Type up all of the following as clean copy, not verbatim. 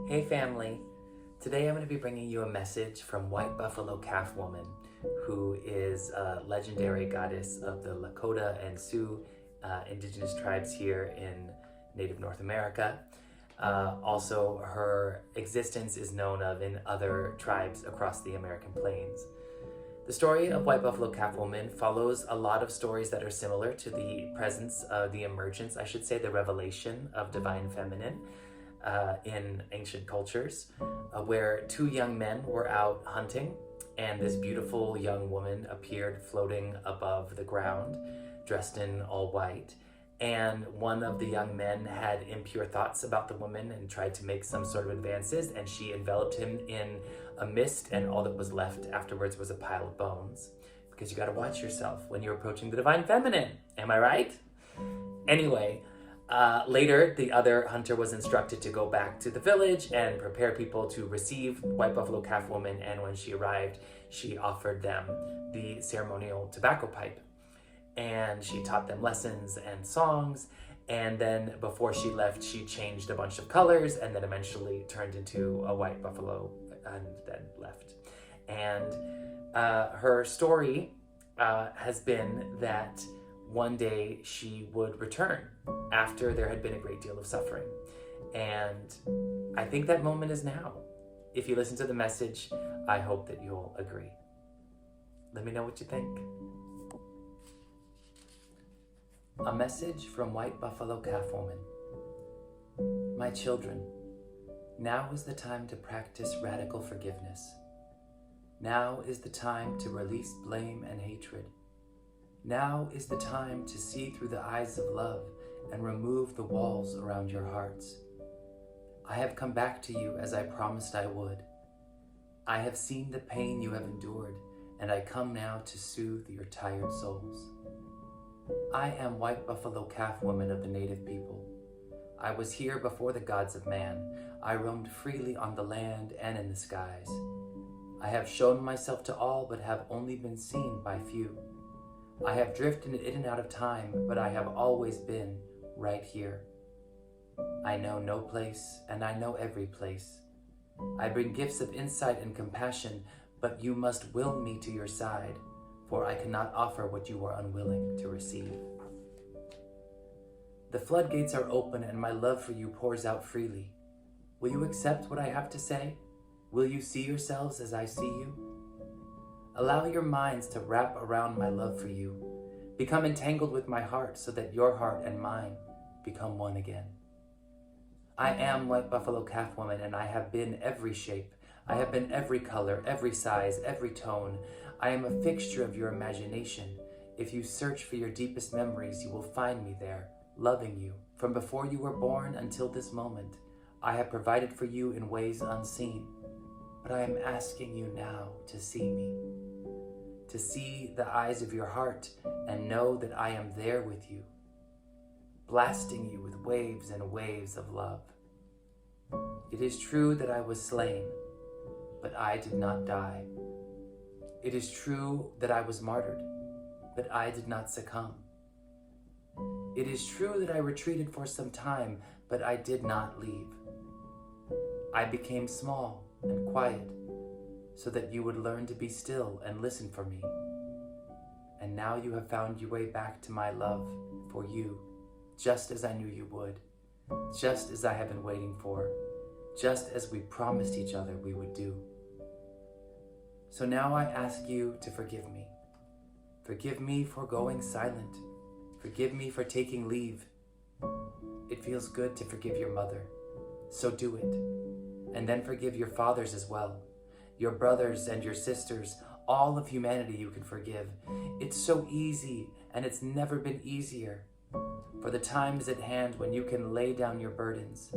Hey family, today I'm going to be bringing you a message from White Buffalo Calf Woman, who is a legendary goddess of the Lakota and Sioux indigenous tribes here in native North America. Also, her existence is known of in other tribes across the American plains. The story of White Buffalo Calf Woman follows a lot of stories that are similar to the presence, the emergence, I should say, the revelation of divine feminine in ancient cultures, where two young men were out hunting and this beautiful young woman appeared floating above the ground, dressed in all white. And one of the young men had impure thoughts about the woman and tried to make some sort of advances, and she enveloped him in a mist, and all that was left afterwards was a pile of bones. Because you got to watch yourself when you're approaching the divine feminine. Am I right? Anyway, later the other hunter was instructed to go back to the village and prepare people to receive White Buffalo Calf Woman, and when she arrived, she offered them the ceremonial tobacco pipe. And she taught them lessons and songs, and then before she left, she changed a bunch of colors and then eventually turned into a white buffalo and then left. And her story has been that one day she would return after there had been a great deal of suffering. And I think that moment is now. If you listen to the message, I hope that you'll agree. Let me know what you think. A message from White Buffalo Calf Woman. My children, now is the time to practice radical forgiveness. Now is the time to release blame and hatred. Now is the time to see through the eyes of love and remove the walls around your hearts. I have come back to you as I promised I would. I have seen the pain you have endured, and I come now to soothe your tired souls. I am White Buffalo Calf Woman of the native people. I was here before the gods of man. I roamed freely on the land and in the skies. I have shown myself to all, but have only been seen by few. I have drifted in and out of time, but I have always been right here. I know no place, and I know every place. I bring gifts of insight and compassion, but you must will me to your side, for I cannot offer what you are unwilling to receive. The floodgates are open, and my love for you pours out freely. Will you accept what I have to say? Will you see yourselves as I see you? Allow your minds to wrap around my love for you. Become entangled with my heart so that your heart and mine become one again. I am White Buffalo Calf Woman, and I have been every shape. I have been every color, every size, every tone. I am a fixture of your imagination. If you search for your deepest memories, you will find me there, loving you. From before you were born until this moment, I have provided for you in ways unseen. But I am asking you now to see me, to see the eyes of your heart and know that I am there with you, blasting you with waves and waves of love. It is true that I was slain, but I did not die. It is true that I was martyred, but I did not succumb. It is true that I retreated for some time, but I did not leave. I became small and quiet so that you would learn to be still and listen for me. And now you have found your way back to my love for you, just as I knew you would, just as I have been waiting for, just as we promised each other we would do. So now I ask you to forgive me. Forgive me for going silent. Forgive me for taking leave. It feels good to forgive your mother, so do it. And then forgive your fathers as well, your brothers and your sisters, all of humanity you can forgive. It's so easy, and it's never been easier. For the time is at hand when you can lay down your burdens.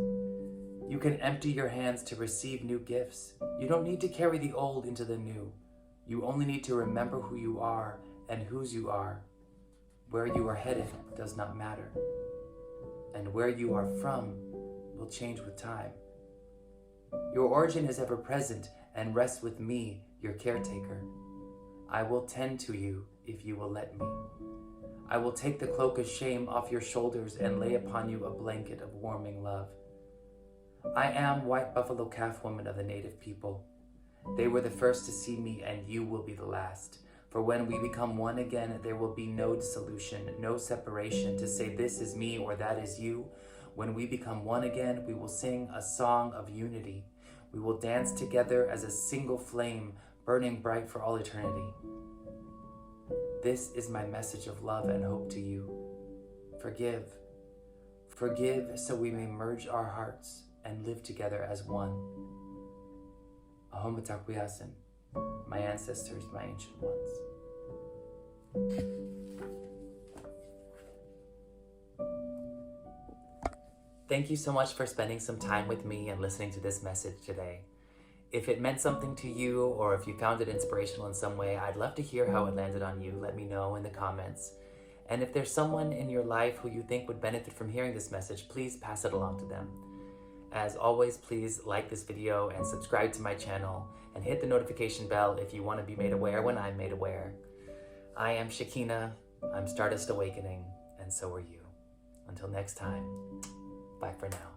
You can empty your hands to receive new gifts. You don't need to carry the old into the new. You only need to remember who you are and whose you are. Where you are headed does not matter. And where you are from will change with time. Your origin is ever present and rests with me, your caretaker. I will tend to you if you will let me. I will take the cloak of shame off your shoulders and lay upon you a blanket of warming love. I am white buffalo calf woman of the native people. They were the first to see me, and you will be the last. For when we become one again, there will be no dissolution, no separation to say this is me or that is you. When we become one again, we will sing a song of unity. We will dance together as a single flame, burning bright for all eternity. This is my message of love and hope to you. Forgive. Forgive so we may merge our hearts and live together as one. Ahom Batakuyasin, my ancestors, my ancient ones. Thank you so much for spending some time with me and listening to this message today. If it meant something to you, or if you found it inspirational in some way, I'd love to hear how it landed on you. Let me know in the comments. And if there's someone in your life who you think would benefit from hearing this message, please pass it along to them. As always, please like this video and subscribe to my channel and hit the notification bell if you want to be made aware when I'm made aware. I am Shakina, I'm Stardust Awakening, and so are you. Until next time, bye for now.